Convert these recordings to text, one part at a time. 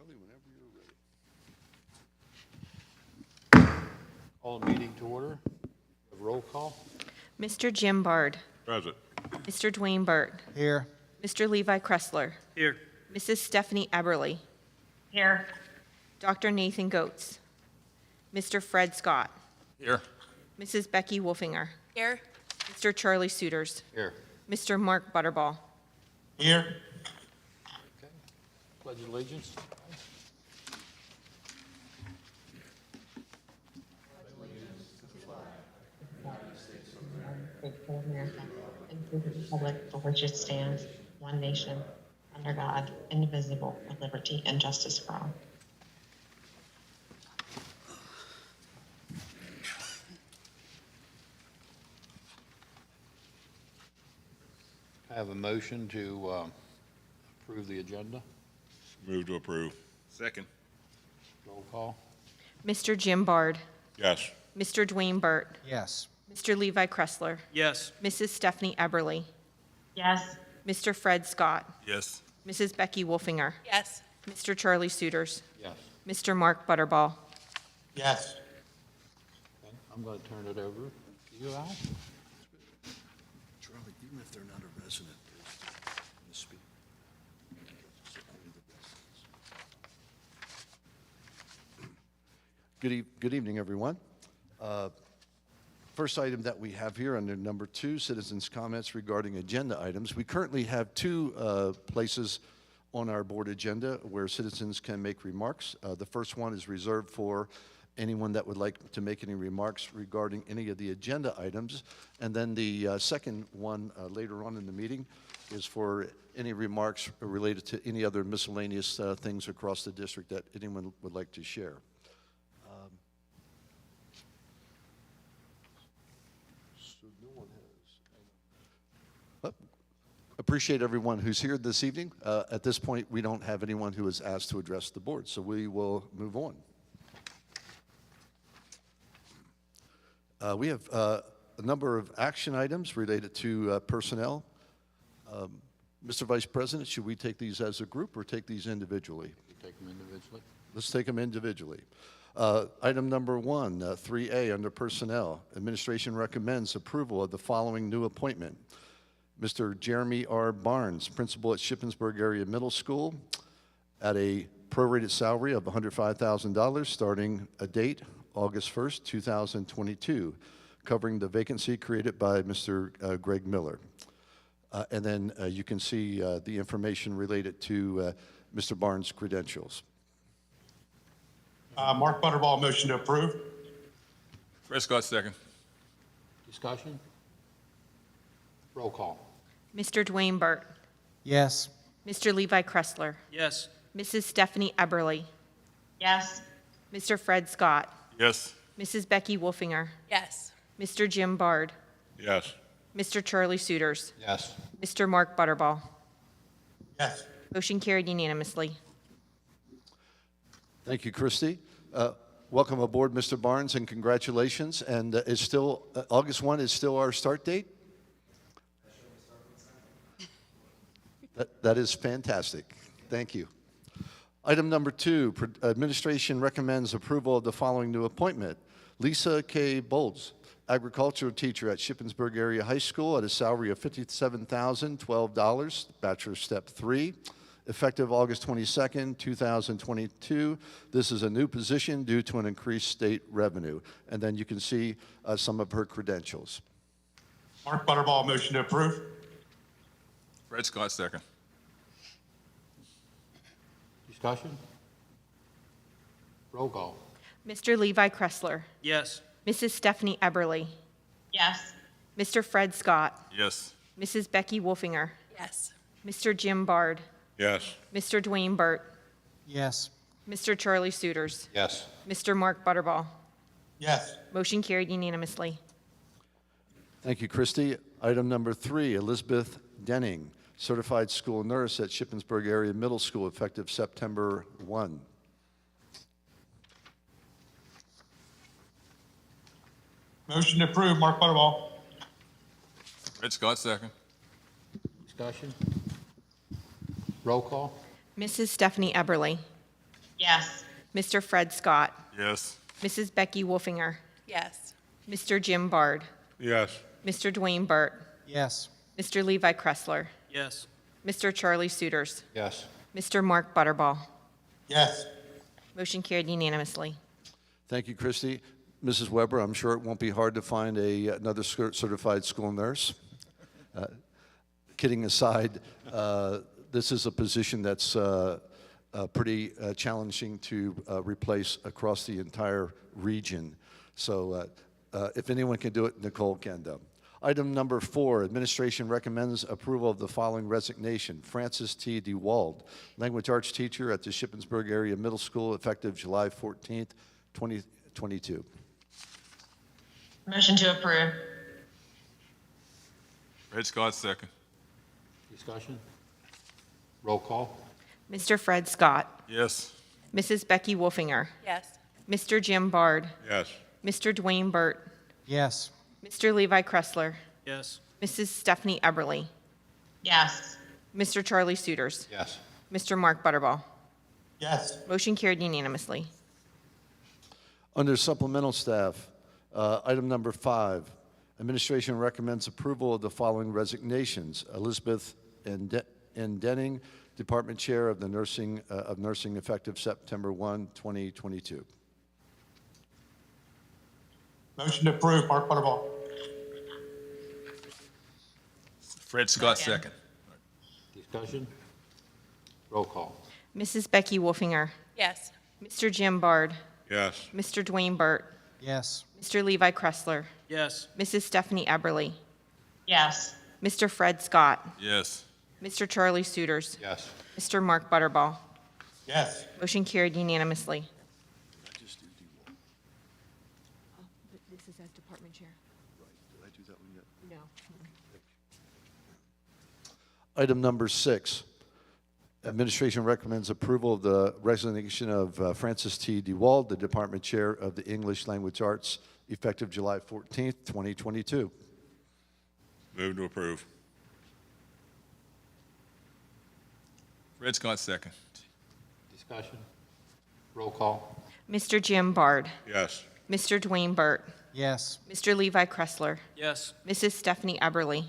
Charlie, whenever you're ready. Call the meeting to order. Roll call. Mr. Jim Bard. Present. Mr. Dwayne Burt. Here. Mr. Levi Kressler. Here. Mrs. Stephanie Eberly. Here. Dr. Nathan Goetz. Mr. Fred Scott. Here. Mrs. Becky Wolfinger. Here. Mr. Charlie Suiters. Here. Mr. Mark Butterball. Here. Okay. Pledge of allegiance. For America and to the republic for which it stands, one nation, under God, indivisible, with liberty and justice for all. I have a motion to approve the agenda. Move to approve. Second. Roll call. Mr. Jim Bard. Yes. Mr. Dwayne Burt. Yes. Mr. Levi Kressler. Yes. Mrs. Stephanie Eberly. Yes. Mr. Fred Scott. Yes. Mrs. Becky Wolfinger. Yes. Mr. Charlie Suiters. Yes. Mr. Mark Butterball. Yes. Okay. I'm going to turn it over to you, Al. Charlie, even if they're not a resident, they're going to speak. Good evening, everyone. First item that we have here under number 2, citizens' comments regarding agenda items. We currently have 2 places on our board agenda where citizens can make remarks. The first one is reserved for anyone that would like to make any remarks regarding any of the agenda items. And then the second one later on in the meeting is for any remarks related to any other miscellaneous things across the district that anyone would like to share. Appreciate everyone who's here this evening. At this point, we don't have anyone who is asked to address the board, so we will move on. We have a number of action items related to personnel. Mr. Vice President, should we take these as a group or take these individually? Take them individually. Let's take them individually. Item number 1, 3A, under personnel. Administration recommends approval of the following new appointment. Mr. Jeremy R. Barnes, principal at Shippensburg Area Middle School, at a prorated salary of $105,000, starting a date August 1st, 2022, covering the vacancy created by Mr. Greg Miller. And then you can see the information related to Mr. Barnes' credentials. Mark Butterball, motion to approve. Fred Scott, second. Discussion? Roll call. Mr. Dwayne Burt. Yes. Mr. Levi Kressler. Yes. Mrs. Stephanie Eberly. Yes. Mr. Fred Scott. Yes. Mrs. Becky Wolfinger. Yes. Mr. Jim Bard. Yes. Mr. Charlie Suiters. Yes. Mr. Mark Butterball. Yes. Motion carried unanimously. Thank you, Christy. Welcome aboard, Mr. Barnes, and congratulations. And it's still, August 1 is still our start date? That is fantastic. Thank you. Item number 2, administration recommends approval of the following new appointment. Lisa K. Bolts, agricultural teacher at Shippensburg Area High School at a salary of $57,012, Bachelor Step 3, effective August 22nd, 2022. This is a new position due to an increased state revenue. And then you can see some of her credentials. Mark Butterball, motion to approve. Fred Scott, second. Discussion? Roll call. Mr. Levi Kressler. Yes. Mrs. Stephanie Eberly. Yes. Mr. Fred Scott. Yes. Mrs. Becky Wolfinger. Yes. Mr. Jim Bard. Yes. Mr. Dwayne Burt. Yes. Mr. Charlie Suiters. Yes. Mr. Mark Butterball. Yes. Motion carried unanimously. Thank you, Christy. Item number 3, Elizabeth Denning, certified school nurse at Shippensburg Area Middle School, effective September 1. Motion to approve. Mark Butterball. Fred Scott, second. Discussion? Roll call. Mrs. Stephanie Eberly. Yes. Mr. Fred Scott, Yes. Mrs. Becky Wolfinger, Yes. Mr. Jim Bard, Yes. Mr. Dwayne Burt, Yes. Mr. Levi Kressler, Yes. Mr. Charlie Suiters, Yes. Mr. Mark Butterball. Yes. Motion carried unanimously. Thank you, Christy. Mrs. Weber, I'm sure it won't be hard to find another certified school nurse. Kidding aside, this is a position that's pretty challenging to replace across the entire region. So if anyone can do it, Nicole can do. Item number 4, administration recommends approval of the following resignation. Francis T. Dewald, language arts teacher at the Shippensburg Area Middle School, effective July 14th, 2022. Motion to approve. Fred Scott, second. Discussion? Roll call? Mr. Fred Scott, Yes. Mrs. Becky Wolfinger, Yes. Mr. Jim Bard, Yes. Mr. Dwayne Burt, Yes. Mr. Levi Kressler, Yes. Mrs. Stephanie Eberly, Yes. Mr. Charlie Suiters, Yes. Mr. Mark Butterball. Yes. Motion carried unanimously. Under supplemental staff, item number 5, administration recommends approval of the following resignations. Elizabeth Denning, Department Chair of the Nursing, effective September 1, 2022. Motion to approve, Mark Butterball. Fred Scott, second. Discussion? Roll call? Mrs. Becky Wolfinger, Yes. Mr. Jim Bard, Yes. Mr. Dwayne Burt, Yes. Mr. Levi Kressler, Yes. Mrs. Stephanie Eberly, Yes. Mr. Fred Scott, Yes. Mr. Charlie Suiters, Yes. Mr. Mark Butterball. Yes. Motion carried unanimously. This is as department chair. Did I do that one yet? No. Item number 6, administration recommends approval of the resignation of Francis T. Dewald, the Department Chair of the English Language Arts, effective July 14th, 2022. Move to approve. Fred Scott, second. Discussion? Roll call? Mr. Jim Bard, Yes. Mr. Dwayne Burt, Yes. Mr. Levi Kressler, Yes. Mrs. Stephanie Eberly,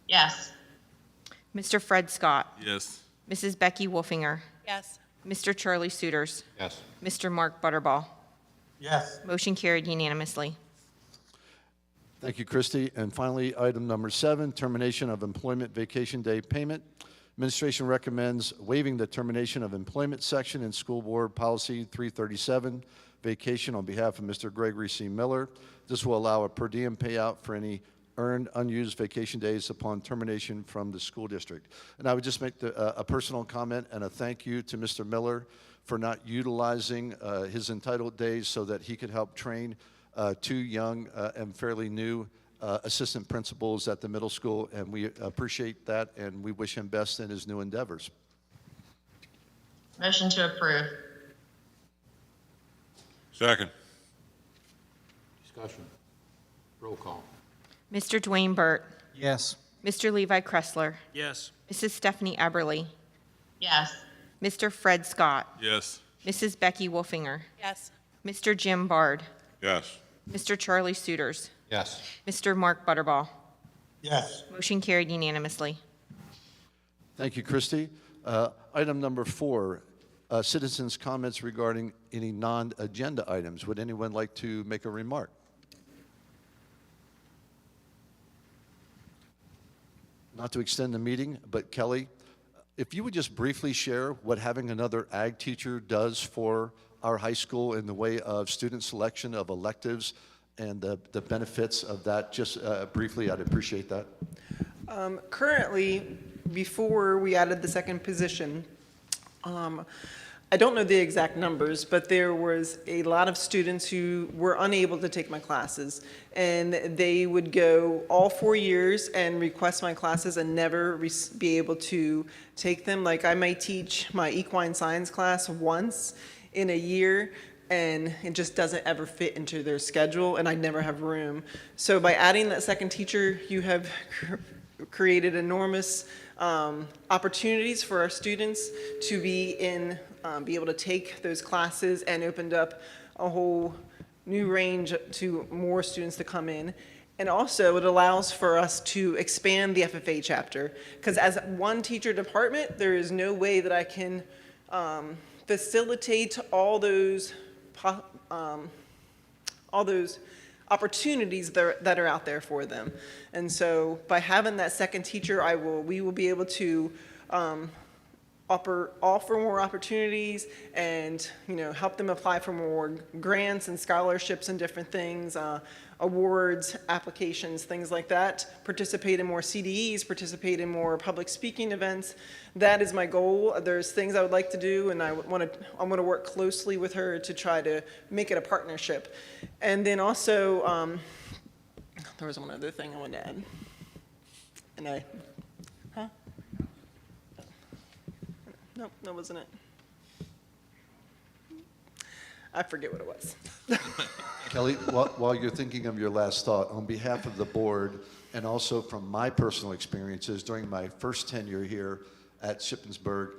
Yes. Mr. Fred Scott, Yes. Mrs. Becky Wolfinger, Yes. Mr. Charlie Suiters, Yes. Mr. Mark Butterball. Yes. Motion carried unanimously. Thank you, Christy. And finally, item number 7, termination of employment vacation day payment. Administration recommends waiving the termination of employment section in School Board Policy 337, vacation, on behalf of Mr. Gregory C. Miller. This will allow a per diem payout for any earned unused vacation days upon termination from the school district. And I would just make a personal comment and a thank you to Mr. Miller for not utilizing his entitled days so that he could help train 2 young and fairly new assistant principals at the middle school, and we appreciate that, and we wish him best in his new endeavors. Motion to approve. Second. Discussion? Roll call? Mr. Dwayne Burt, Yes. Mr. Levi Kressler, Yes. Mrs. Stephanie Eberly, Yes. Mr. Fred Scott, Yes. Mrs. Becky Wolfinger, Yes. Mr. Jim Bard, Yes. Mr. Charlie Suiters, Yes. Mr. Mark Butterball. Yes. Motion carried unanimously. Thank you, Christy. Item number 4, citizens' comments regarding any non-agenda items. Would anyone like to make a remark? Not to extend the meeting, but Kelly, if you would just briefly share what having another ag teacher does for our high school in the way of student selection of electives and the benefits of that, just briefly, I'd appreciate that. Currently, before we added the second position, I don't know the exact numbers, but there was a lot of students who were unable to take my classes. And they would go all 4 years and request my classes and never be able to take them. Like, I might teach my equine science class once in a year, and it just doesn't ever fit into their schedule, and I never have room. So by adding that second teacher, you have created enormous opportunities for our students to be able to take those classes, and opened up a whole new range to more students to come in. And also, it allows for us to expand the FFA chapter, because as one teacher department, there is no way that I can facilitate all those opportunities that are out there for them. And so by having that second teacher, we will be able to offer more opportunities, and help them apply for more grants and scholarships and different things, awards, applications, things like that. Participate in more CDEs, participate in more public speaking events. That is my goal. There's things I would like to do, and I'm going to work closely with her to try to make it a partnership. And then also, there was one other thing I wanted to add, and Nope, that wasn't it. I forget what it was. Kelly, while you're thinking of your last thought, on behalf of the board, and also from my personal experiences during my first tenure here at Shippensburg,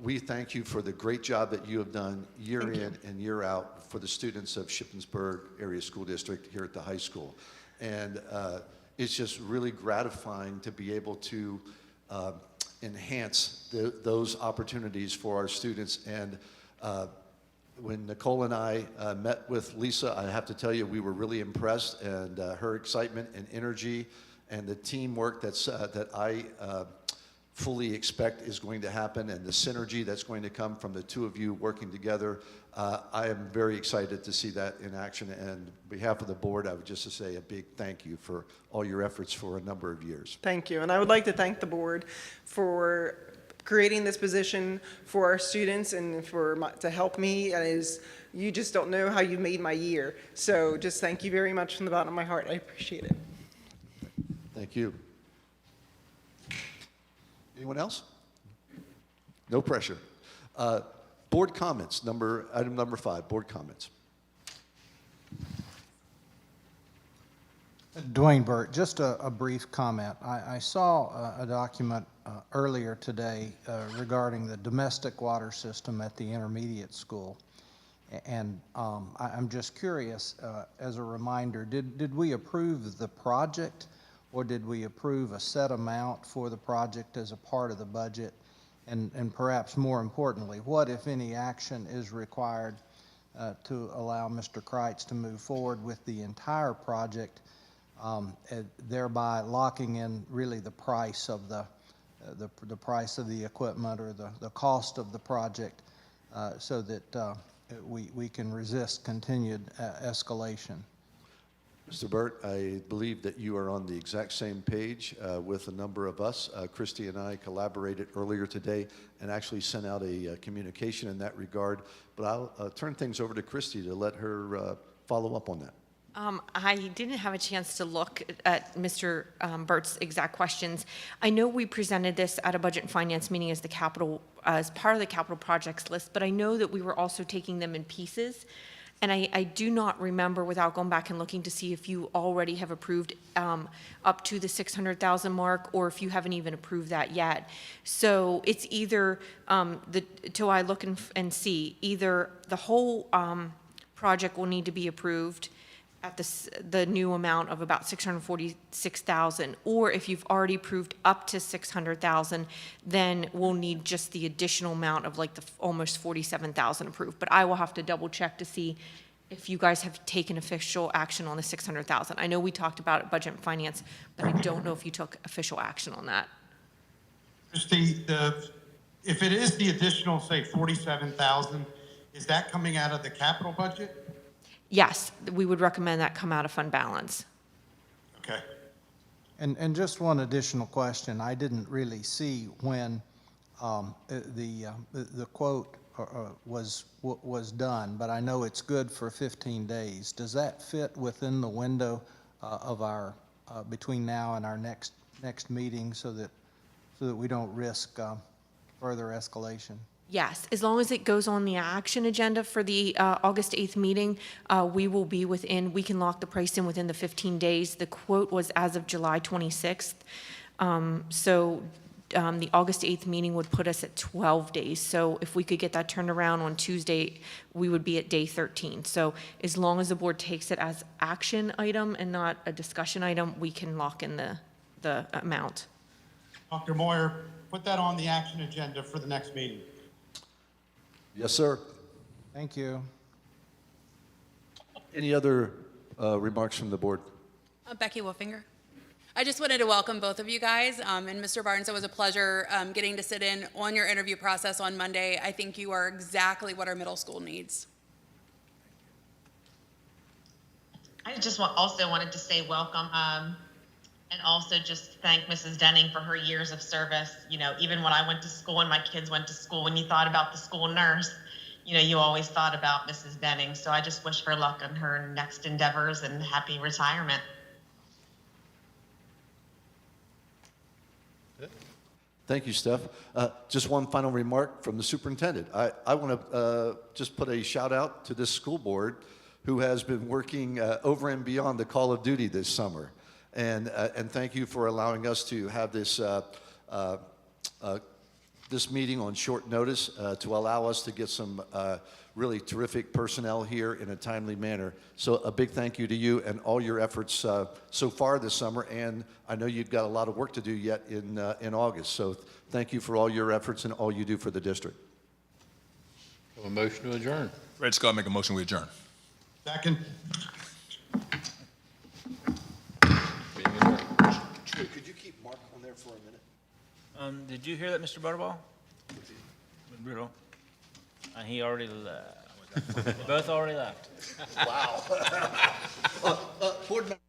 we thank you for the great job that you have done year in and year out for the students of Shippensburg Area School District here at the high school. And it's just really gratifying to be able to enhance those opportunities for our students. And when Nicole and I met with Lisa, I have to tell you, we were really impressed, and her excitement and energy and the teamwork that I fully expect is going to happen, and the synergy that's going to come from the two of you working together. I am very excited to see that in action, and on behalf of the board, I would just say a big thank you for all your efforts for a number of years. Thank you. And I would like to thank the board for creating this position for our students, and to help me. You just don't know how you made my year. So just thank you very much from the bottom of my heart. I appreciate it. Thank you. Anyone else? No pressure. Board comments, item number 5, board comments. Dwayne Burt, just a brief comment. I saw a document earlier today regarding the domestic water system at the intermediate school. And I'm just curious, as a reminder, did we approve the project, or did we approve a set amount for the project as a part of the budget? And perhaps more importantly, what, if any, action is required to allow Mr. Kreitz to move forward with the entire project, thereby locking in really the price of the price of the equipment, or the cost of the project, so that we can resist continued escalation? Mr. Burt, I believe that you are on the exact same page with a number of us. Christy and I collaborated earlier today and actually sent out a communication in that regard. But I'll turn things over to Christy to let her follow up on that. I didn't have a chance to look at Mr. Burt's exact questions. I know we presented this at a Budget and Finance meeting as part of the capital projects list, but I know that we were also taking them in pieces. And I do not remember, without going back and looking to see if you already have approved up to the 600,000 mark, or if you haven't even approved that yet. So it's either, till I look and see, either the whole project will need to be approved at the new amount of about 646,000, or if you've already approved up to 600,000, then we'll need just the additional amount of like the almost 47,000 approved. But I will have to double check to see if you guys have taken official action on the 600,000. I know we talked about it, Budget and Finance, but I don't know if you took official action on that. Christie, if it is the additional, say, 47,000, is that coming out of the capital budget? Yes, we would recommend that come out of fund balance. Okay. And just one additional question. I didn't really see when the quote was done, but I know it's good for 15 days. Does that fit within the window of our between now and our next meeting, so that we don't risk further escalation? Yes, as long as it goes on the action agenda for the August 8th meeting, we can lock the price in within the 15 days. The quote was as of July 26th. The August 8th meeting would put us at 12 days. So if we could get that turned around on Tuesday, we would be at day 13. So as long as the board takes it as action item and not a discussion item, we can lock in the amount. Dr. Moyer, put that on the action agenda for the next meeting. Yes, sir. Thank you. Any other remarks from the board? Becky Wolfinger. I just wanted to welcome both of you guys. And Mr. Barnes, it was a pleasure getting to sit in on your interview process on Monday. I think you are exactly what our middle school needs. I just also wanted to say welcome, and also just thank Mrs. Denning for her years of service. You know, even when I went to school and my kids went to school, when you thought about the school nurse, you know, you always thought about Mrs. Denning. So I just wish her luck on her next endeavors and happy retirement. Thank you, Steph. Just one final remark from the superintendent. I want to just put a shout out to this school board who has been working over and beyond the call of duty this summer. And thank you for allowing us to have this, this meeting on short notice to allow us to get some really terrific personnel here in a timely manner. So a big thank you to you and all your efforts so far this summer, and I know you've got a lot of work to do yet in August. So thank you for all your efforts and all you do for the district. A motion to adjourn. Red Scott, make a motion, we adjourn. Second. Meeting adjourned. Could you keep Mark on there for a minute? Did you hear that, Mr. Butterball? Brutal. He already left. They both already left. Wow. Board member.